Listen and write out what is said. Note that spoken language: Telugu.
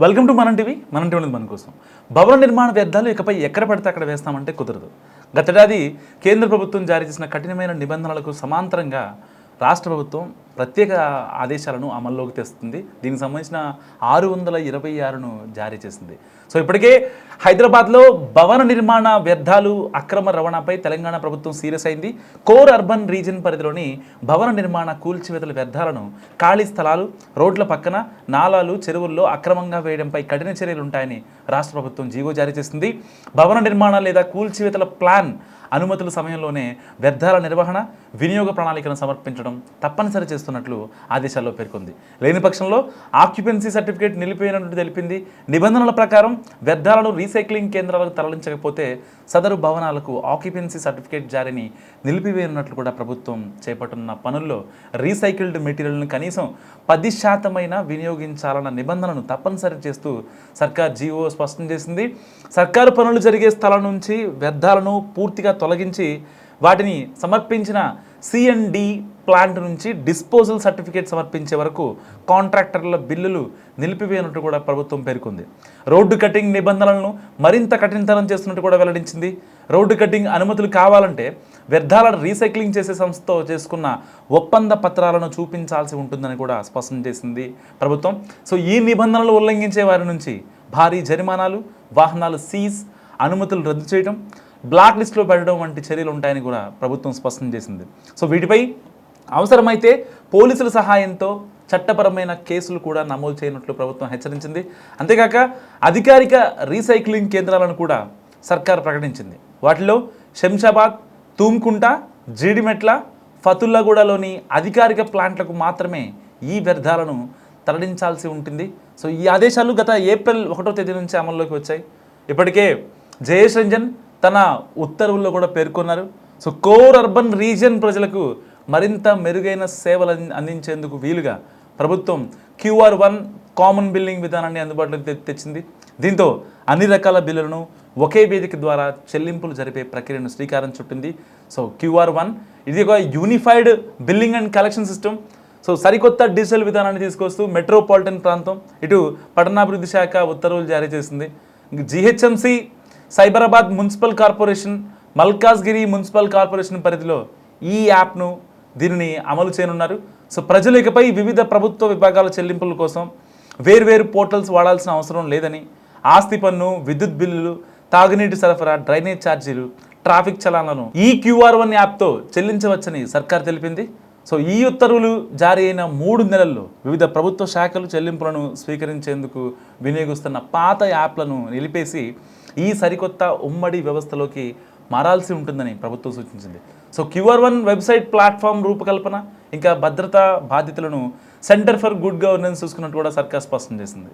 వెల్కమ్ టు మనం టీవీ ఉన్నది మన కోసం. భవన నిర్మాణ వ్యర్థాలు ఇకపై ఎక్కడ పడితే అక్కడ వేస్తామంటే కుదరదు. గతేడాది కేంద్ర ప్రభుత్వం జారీ చేసిన కఠినమైన నిబంధనలకు సమాంతరంగా రాష్ట్ర ప్రభుత్వం ప్రత్యేక ఆదేశాలను అమల్లోకి తెస్తుంది. దీనికి సంబంధించిన 626ను జారీ చేసింది. సో ఇప్పటికే హైదరాబాద్లో భవన నిర్మాణ వ్యర్థాలు అక్రమ రవాణాపై తెలంగాణ ప్రభుత్వం సీరియస్ అయింది. కోర్ అర్బన్ రీజన్ పరిధిలోని భవన నిర్మాణ కూల్చివేతల వ్యర్థాలను ఖాళీ స్థలాలు, రోడ్ల పక్కన, నాలాలు, చెరువుల్లో అక్రమంగా వేయడంపై కఠిన చర్యలు ఉంటాయని రాష్ట్ర ప్రభుత్వం జీవో జారీ చేసింది. భవన నిర్మాణ లేదా కూల్చివేతల ప్లాన్ అనుమతుల సమయంలోనే వ్యర్థాల నిర్వహణ, వినియోగ ప్రణాళికను సమర్పించడం తప్పనిసరి చేస్తున్నట్లు ఆదేశాల్లో పేర్కొంది. లేని పక్షంలో ఆక్యుపెన్సీ సర్టిఫికేట్ నిలిపివేయనున్నట్టు తెలిపింది. నిబంధనల ప్రకారం వ్యర్థాలను రీసైక్లింగ్ కేంద్రాలకు తరలించకపోతే సదరు భవనాలకు ఆక్యుపెన్సీ సర్టిఫికేట్ జారీని నిలిపివేయనున్నట్లు కూడా ప్రభుత్వం చేపట్టున్న పనుల్లో రీసైకిల్డ్ మెటీరియల్ను కనీసం 10% వినియోగించాలన్న నిబంధనలను తప్పనిసరి చేస్తూ సర్కార్ జీవో స్పష్టం చేసింది. సర్కారు పనులు జరిగే స్థలం నుంచి వ్యర్థాలను పూర్తిగా తొలగించి వాటిని సమర్పించిన C&D ప్లాంట్ నుంచి డిస్పోజల్ సర్టిఫికేట్ సమర్పించే వరకు కాంట్రాక్టర్ల బిల్లులు నిలిపివేయనున్నట్టు కూడా ప్రభుత్వం పేర్కొంది. రోడ్డు కటింగ్ నిబంధనలను మరింత కఠినతరం చేస్తున్నట్టు కూడా వెల్లడించింది. రోడ్డు కటింగ్ అనుమతులు కావాలంటే వ్యర్థాలను రీసైక్లింగ్ చేసే సంస్థతో చేసుకున్న ఒప్పంద పత్రాలను చూపించాల్సి ఉంటుందని కూడా స్పష్టం చేసింది ప్రభుత్వం. సో ఈ నిబంధనలు ఉల్లంఘించే వారి నుంచి భారీ జరిమానాలు, వాహనాలు సీజ్, అనుమతులు రద్దు చేయడం, బ్లాక్ లిస్టులో పెట్టడం వంటి చర్యలు ఉంటాయని కూడా ప్రభుత్వం స్పష్టం చేసింది. సో వీటిపై అవసరమైతే పోలీసుల సహాయంతో చట్టపరమైన కేసులు కూడా నమోదు చేయనట్లు ప్రభుత్వం హెచ్చరించింది. అంతేకాక అధికారిక రీసైక్లింగ్ కేంద్రాలను కూడా సర్కార్ ప్రకటించింది. వాటిలో శంషాబాద్, తూమ్కుంట, జీడిమెట్ల, ఫతుల్లాగూడలోని అధికారిక ప్లాంట్లకు మాత్రమే ఈ వ్యర్థాలను తరలించాల్సి ఉంటుంది. సో ఈ ఆదేశాలు గత ఏప్రిల్ 1వ తేదీ నుంచి అమల్లోకి వచ్చాయి. ఇప్పటికే జయేష్ రంజన్ తన ఉత్తర్వుల్లో కూడా పేర్కొన్నారు. సో కోర్ అర్బన్ రీజియన్ ప్రజలకు మరింత మెరుగైన సేవలు అందించేందుకు వీలుగా ప్రభుత్వం QR1 కామన్ బిల్లింగ్ విధానాన్ని అందుబాటులోకి తెచ్చింది. దీంతో అన్ని రకాల బిల్లులను ఒకే వేదిక ద్వారా చెల్లింపులు జరిపే ప్రక్రియను శ్రీకారం చుట్టింది. సో QR1 ఇది ఒక unified billing and collection system. So సరికొత్త డిజిటల్ విధానాన్ని తీసుకొస్తూ మెట్రోపాలిటన్ ప్రాంతం, ఇటు పట్టణాభివృద్ధి శాఖ ఉత్తర్వులు జారీ చేసింది. GHMC, Cyberabad municipal corporation, Malkajgiri municipal corporation పరిధిలో ఈ యాప్ను దీనిని అమలు చేయనున్నారు. సో ప్రజలు ఇకపై వివిధ ప్రభుత్వ విభాగాల చెల్లింపుల కోసం వేర్వేరు పోర్టల్స్ వాడాల్సిన అవసరం లేదని, ఆస్తి పన్ను, విద్యుత్ బిల్లులు, తాగునీటి సరఫరా, డ్రైనేజ్ ఛార్జీలు, ట్రాఫిక్ చలాలను ఈ QR1 యాప్తో చెల్లించవచ్చని సర్కార్ తెలిపింది. సో ఈ ఉత్తర్వులు జారీ అయిన 3 నెలల్లో వివిధ ప్రభుత్వ శాఖలు చెల్లింపులను స్వీకరించేందుకు వినియోగిస్తున్న పాత యాప్లను నిలిపేసి ఈ సరికొత్త ఉమ్మడి వ్యవస్థలోకి మారాల్సి ఉంటుందని ప్రభుత్వం సూచించింది. సో QR1 వెబ్సైట్ ప్లాట్ఫామ్ రూపకల్పన, ఇంకా భద్రతా బాధ్యతలను సెంటర్ ఫర్ గుడ్ గవర్నెన్స్ చూసుకున్నట్టు కూడా సర్కార్ స్పష్టం చేసింది.